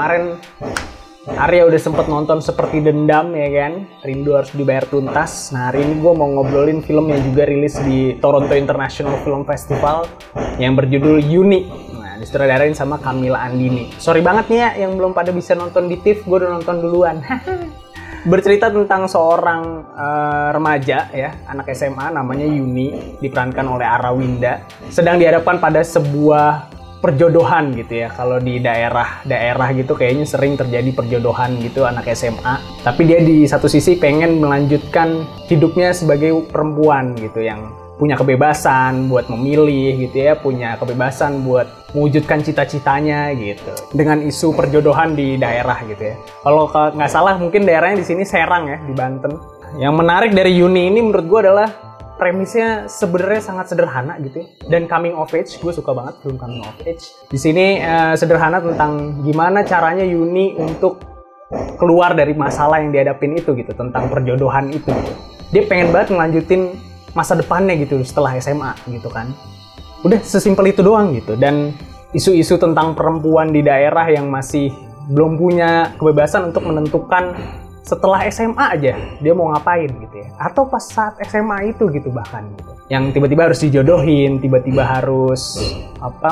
kemarin Arya udah sempet nonton Seperti Dendam ya kan, Rindu Harus Dibayar Tuntas. Nah hari ini gue mau ngobrolin film yang juga rilis di Toronto International Film Festival yang berjudul Yuni. Nah disutradarain sama Camilla Andini. Sorry banget nih ya yang belum pada bisa nonton di TIFF, gue udah nonton duluan. Bercerita tentang seorang remaja ya, anak SMA namanya Yuni, diperankan oleh Arawinda, sedang dihadapkan pada sebuah perjodohan gitu ya. Kalau di daerah gitu kayaknya sering terjadi perjodohan gitu anak SMA. Tapi dia di satu sisi pengen melanjutkan hidupnya sebagai perempuan gitu yang punya kebebasan buat memilih gitu ya, punya kebebasan buat mewujudkan cita-citanya gitu. Dengan isu perjodohan di daerah gitu ya. Kalau nggak salah mungkin daerahnya di sini Serang ya, di Banten. Yang menarik dari Yuni ini menurut gue adalah premisnya sebenarnya sangat sederhana gitu ya. Dan coming of age, gue suka banget film coming of age. Di sini sederhana tentang gimana caranya Yuni untuk keluar dari masalah yang dihadapin itu gitu, tentang perjodohan itu gitu. Dia pengen banget ngelanjutin masa depannya gitu setelah SMA gitu kan. Udah sesimpel itu doang gitu. Dan isu-isu tentang perempuan di daerah yang masih belum punya kebebasan untuk menentukan setelah SMA aja dia mau ngapain gitu ya, atau pas saat SMA itu gitu bahkan gitu, yang tiba-tiba harus dijodohin, tiba-tiba harus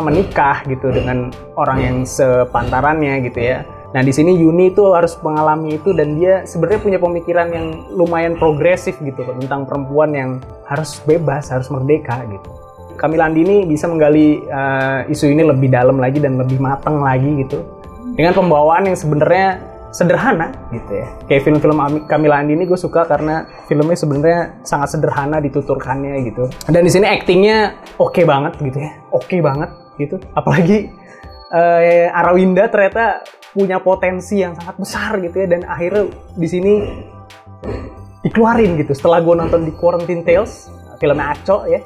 menikah gitu dengan orang yang sepantarannya gitu ya. Nah di sini Yuni itu harus mengalami itu dan dia sebenarnya punya pemikiran yang lumayan progresif gitu tentang perempuan yang harus bebas, harus merdeka gitu. Camilla Andini bisa menggali isu ini lebih dalam lagi dan lebih matang lagi gitu dengan pembawaan yang sebenarnya sederhana gitu ya. Kayak film-film Camilla Andini gue suka karena filmnya sebenarnya sangat sederhana dituturkannya gitu. Dan di sini aktingnya oke banget gitu ya, oke banget gitu. Apalagi Arawinda ternyata punya potensi yang sangat besar gitu ya, dan akhirnya di sini dikeluarin gitu. Setelah gue nonton di Quarantine Tales, filmnya Aco ya,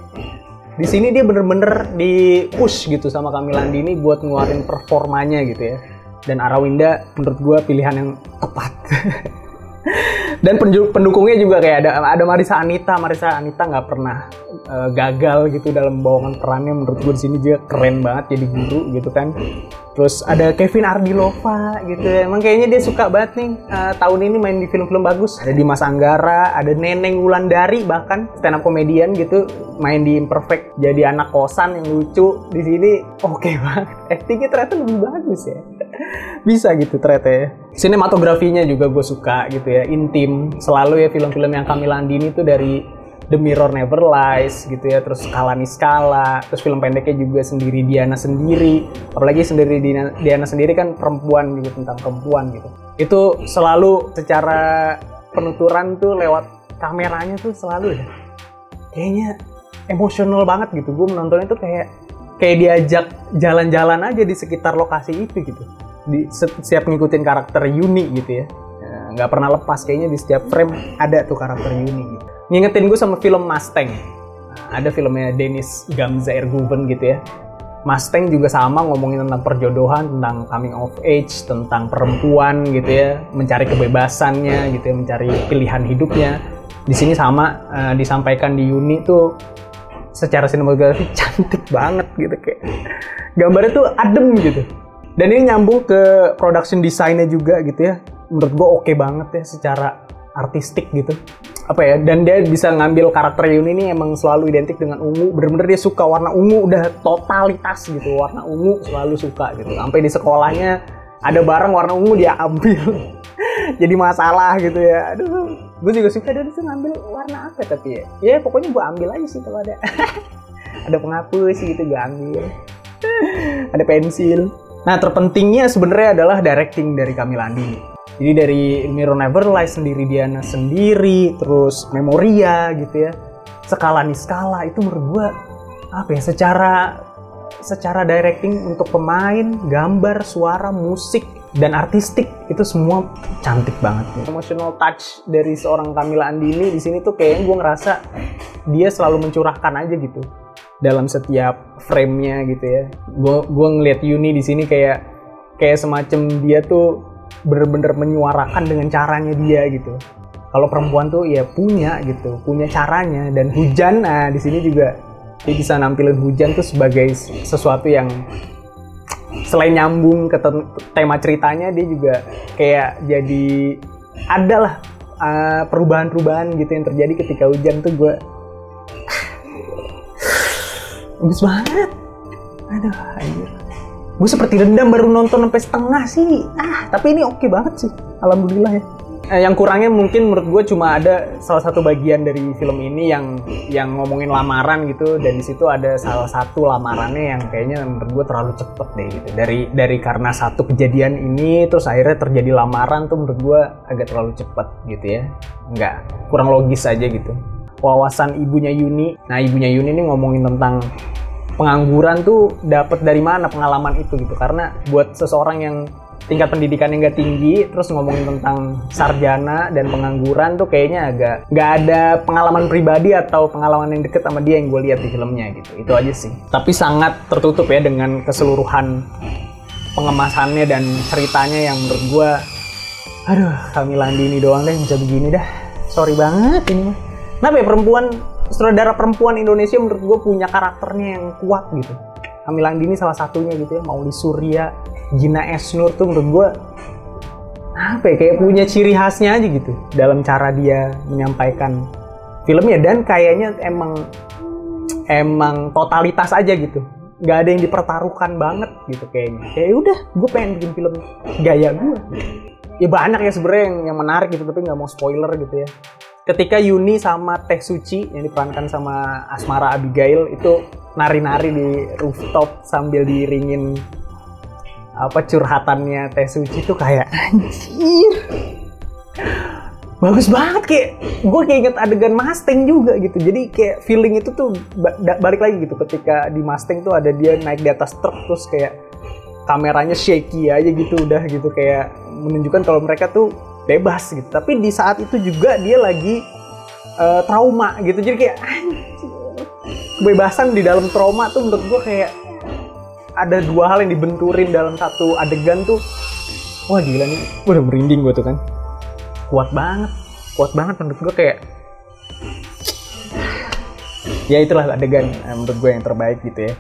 di sini dia bener-bener di push gitu sama Camilla Andini buat ngeluarin performanya gitu ya. Dan Arawinda menurut gue pilihan yang tepat. Dan pendukungnya juga kayak ada Marissa Anita nggak pernah gagal gitu dalam bawakan perannya. Menurut gue di sini juga keren banget jadi guru gitu kan. Terus ada Kevin Ardilova gitu ya. Emang kayaknya dia suka banget nih tahun ini main di film-film bagus. Ada Dimas Anggara, ada Neneng Wulandari bahkan stand up comedian gitu, main di Imperfect jadi anak kosan yang lucu. Di sini oke banget. Actingnya ternyata lebih bagus ya. Bisa gitu ternyata ya. Sinematografinya juga gue suka gitu ya, intim. Selalu ya film-film yang Camilla Andini tuh dari The Mirror Never Lies gitu ya, terus Skala Niskala, terus film pendeknya juga Sendiri Diana Sendiri. Apalagi Sendiri Diana Sendiri kan perempuan gitu, tentang perempuan gitu. Itu selalu secara penuturan tuh lewat kameranya tuh selalu ya, kayaknya emosional banget gitu. Gue menontonnya tuh kayak diajak jalan-jalan aja di sekitar lokasi itu gitu. Di setiap ngikutin karakter Yuni gitu ya. Nggak pernah lepas, kayaknya di setiap frame ada tuh karakter Yuni gitu. Ngingetin gue sama film Mustang. Ada filmnya Dennis Gamza Erguven gitu ya. Mustang juga sama, ngomongin tentang perjodohan, tentang coming of age, tentang perempuan gitu ya, mencari kebebasannya gitu ya, mencari pilihan hidupnya. Di sini sama disampaikan di Yuni tuh secara sinematografi cantik banget gitu, kayak gambarnya tuh adem gitu. Dan ini nyambung ke production design-nya juga gitu ya. Menurut gue oke banget ya secara artistik gitu. Dan dia bisa ngambil karakter Yuni ini emang selalu identik dengan ungu. Bener-bener dia suka warna ungu, udah totalitas gitu. Warna ungu selalu suka gitu. Sampai di sekolahnya ada barang warna ungu dia ambil. Jadi masalah gitu ya. Aduh, gue juga suka dia tuh ngambil warna apa tapi ya. Ya pokoknya gue ambil aja sih kalau ada. Ada penghapus gitu gue ambil. Ada pensil. Nah terpentingnya sebenarnya adalah directing dari Camilla Andini. Jadi dari Mirror Never Lies, Sendiri Diana Sendiri, terus Memoria gitu ya, Skala Niskala, itu menurut gue secara directing untuk pemain, gambar, suara, musik, dan artistik itu semua cantik banget. Emotional touch dari seorang Camilla Andini di sini tuh kayaknya gue ngerasa dia selalu mencurahkan aja gitu dalam setiap frame-nya gitu ya. Gue ngeliat Yuni di sini kayak semacam dia tuh bener-bener menyuarakan dengan caranya dia gitu. Kalau perempuan tuh ya punya caranya. Dan hujan, nah di sini juga dia bisa nampilin hujan tuh sebagai sesuatu yang selain nyambung ke tema ceritanya, dia juga kayak jadi adalah perubahan-perubahan gitu yang terjadi ketika hujan tuh gue bagus banget. Aduh, anjir. Gue seperti dendam baru nonton sampai setengah sih. Tapi ini oke banget sih. Alhamdulillah ya. Yang kurangnya mungkin menurut gue cuma ada salah satu bagian dari film ini yang ngomongin lamaran gitu, dan di situ ada salah satu lamarannya yang kayaknya menurut gue terlalu cepet deh gitu. Dari karena satu kejadian ini terus akhirnya terjadi lamaran tuh menurut gue agak terlalu cepet gitu ya. Kurang logis aja gitu. Wawasan ibunya Yuni. Nah, ibunya Yuni ini ngomongin tentang pengangguran tuh dapat dari mana pengalaman itu gitu. Karena buat seseorang yang tingkat pendidikannya nggak tinggi, terus ngomongin tentang sarjana dan pengangguran tuh kayaknya agak nggak ada pengalaman pribadi atau pengalaman yang deket sama dia yang gue lihat di filmnya gitu. Itu aja sih. Tapi sangat tertutup ya dengan keseluruhan pengemasannya dan ceritanya yang menurut gue, aduh, Camilla Andini doang deh bisa begini dah. Sorry banget ini mah. Kenapa ya sutradara perempuan Indonesia menurut gue punya karakternya yang kuat gitu. Camilla Andini salah satunya gitu ya. Maudy Surya, Gina Esnur tuh menurut gue kayak punya ciri khasnya aja gitu dalam cara dia menyampaikan filmnya, dan kayaknya emang totalitas aja gitu, nggak ada yang dipertaruhkan banget gitu kayaknya. Kayak udah, gue pengen bikin film gaya gue. Ya banyak ya sebenarnya yang menarik gitu, tapi nggak mau spoiler gitu ya. Ketika Yuni sama Teh Suci yang diperankan sama Asmara Abigail itu nari-nari di rooftop sambil diiringin curhatannya Teh Suci tuh kayak anjir bagus banget, kayak gue kayak inget adegan Mustang juga gitu. Jadi kayak feeling itu tuh balik lagi gitu ketika di Mustang tuh ada dia naik di atas truk terus kayak kameranya shaky aja gitu, udah gitu kayak menunjukkan kalau mereka tuh bebas gitu. Tapi di saat itu juga dia lagi trauma gitu, jadi kayak anjir, kebebasan di dalam trauma tuh menurut gue kayak ada dua hal yang dibenturin dalam satu adegan tuh. Wah gila nih, udah merinding gue tuh kan. Kuat banget menurut gue kayak. Ya itulah adegan menurut gue yang terbaik gitu ya.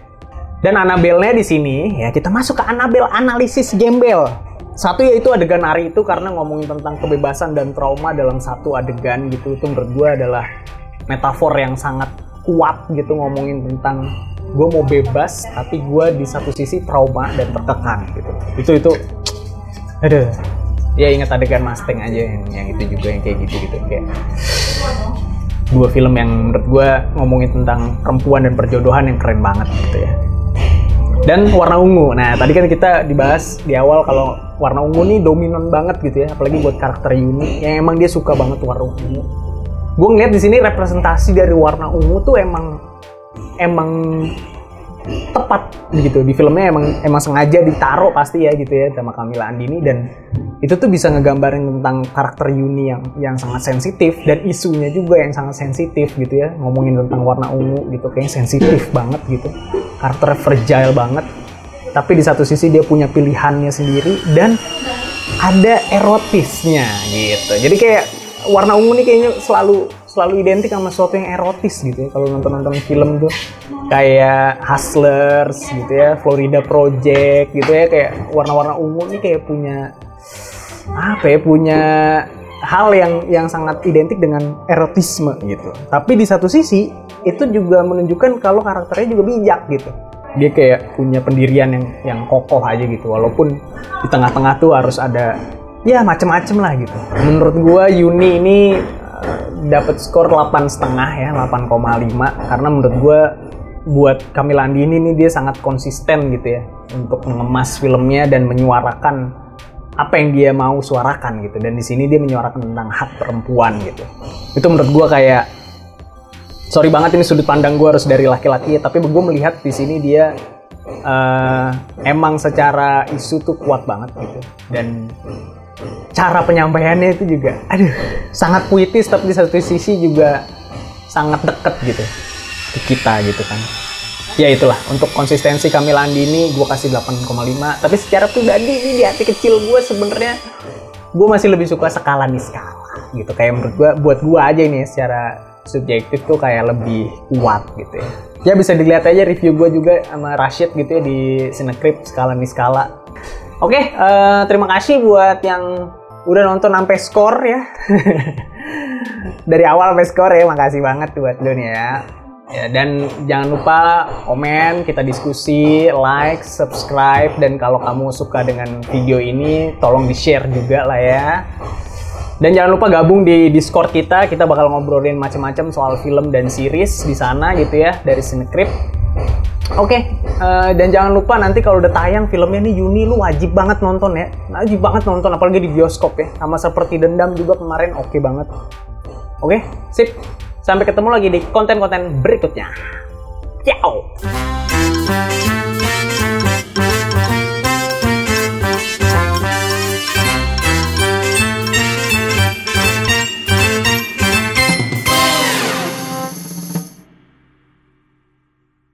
Dan Annabelle-nya di sini ya, kita masuk ke Annabelle analisis gembel. Satu yaitu adegan Ari itu karena ngomongin tentang kebebasan dan trauma dalam satu adegan gitu. Itu menurut gue adalah metafor yang sangat kuat gitu, ngomongin tentang gue mau bebas tapi gue di satu sisi trauma dan tertekan gitu. Itu aduh ya, ingat adegan Mustang aja yang itu juga yang kayak gitu kayak dua film yang menurut gue ngomongin tentang perempuan dan perjodohan yang keren banget gitu ya. Dan Warna Ungu, nah tadi kan kita dibahas di awal kalau Warna Ungu nih dominan banget gitu ya, apalagi buat karakter Yuni yang emang dia suka banget warna ungu. Gue ngeliat di sini representasi dari Warna Ungu tuh emang tepat gitu di filmnya, emang sengaja ditaruh pasti ya gitu ya sama Camilla Andini, dan itu tuh bisa ngegambarin tentang karakter Yuni yang sangat sensitif dan isunya juga yang sangat sensitif gitu ya. Ngomongin tentang warna ungu gitu kayaknya sensitif banget gitu, karakternya fragile banget, tapi di satu sisi dia punya pilihannya sendiri dan ada erotisnya gitu. Jadi kayak Warna Ungu nih kayaknya selalu identik sama sesuatu yang erotis gitu ya. Kalau nonton film tuh kayak Hustlers gitu ya, Florida Project gitu ya, kayak warna-warna ungu nih kayak punya punya hal yang sangat identik dengan erotisme gitu. Tapi di satu sisi itu juga menunjukkan kalau karakternya juga bijak gitu. Dia kayak punya pendirian yang kokoh aja gitu, walaupun di tengah-tengah tuh harus ada ya macem-macem lah gitu. Menurut gua Yuni ini dapat skor 8,5 ya, 8,5, karena menurut gua buat Camilla Andini ini dia sangat konsisten gitu ya untuk mengemas filmnya dan menyuarakan apa yang dia mau suarakan gitu. Dan di sini dia menyuarakan tentang hak perempuan gitu. Itu menurut gua kayak, sorry banget ini sudut pandang gua harus dari laki-laki ya, tapi gua melihat di sini dia emang secara isu tuh kuat banget gitu. Dan cara penyampaiannya itu juga sangat puitis, tapi di satu sisi juga sangat deket gitu ke kita gitu kan. Ya itulah, untuk konsistensi Camilla Andini gue kasih 8,5. Tapi secara pribadi ini di hati kecil gue sebenarnya gue masih lebih suka Skala Niskala gitu. Kayak menurut gue, buat gue aja ini secara subjektif tuh kayak lebih kuat gitu ya. Ya bisa dilihat aja review gue juga sama Rashid gitu ya di Cinecrip Skala Niskala. Oke, terima kasih buat yang udah nonton sampai skor ya. Dari awal sampai skor ya, makasih banget buat lu nih ya. Ya, dan jangan lupa komen, kita diskusi, like, subscribe, dan kalau kamu suka dengan video ini, tolong di-share juga lah ya. Dan jangan lupa gabung di Discord kita bakal ngobrolin macam-macam soal film dan series di sana gitu ya, dari Cinecrip. Oke, dan jangan lupa nanti kalau udah tayang filmnya nih Juni, lu wajib banget nonton ya. Wajib banget nonton, apalagi di bioskop ya. Sama seperti Dendam juga kemarin, oke banget. Oke, sip. Sampai ketemu lagi di konten-konten berikutnya. Ciao!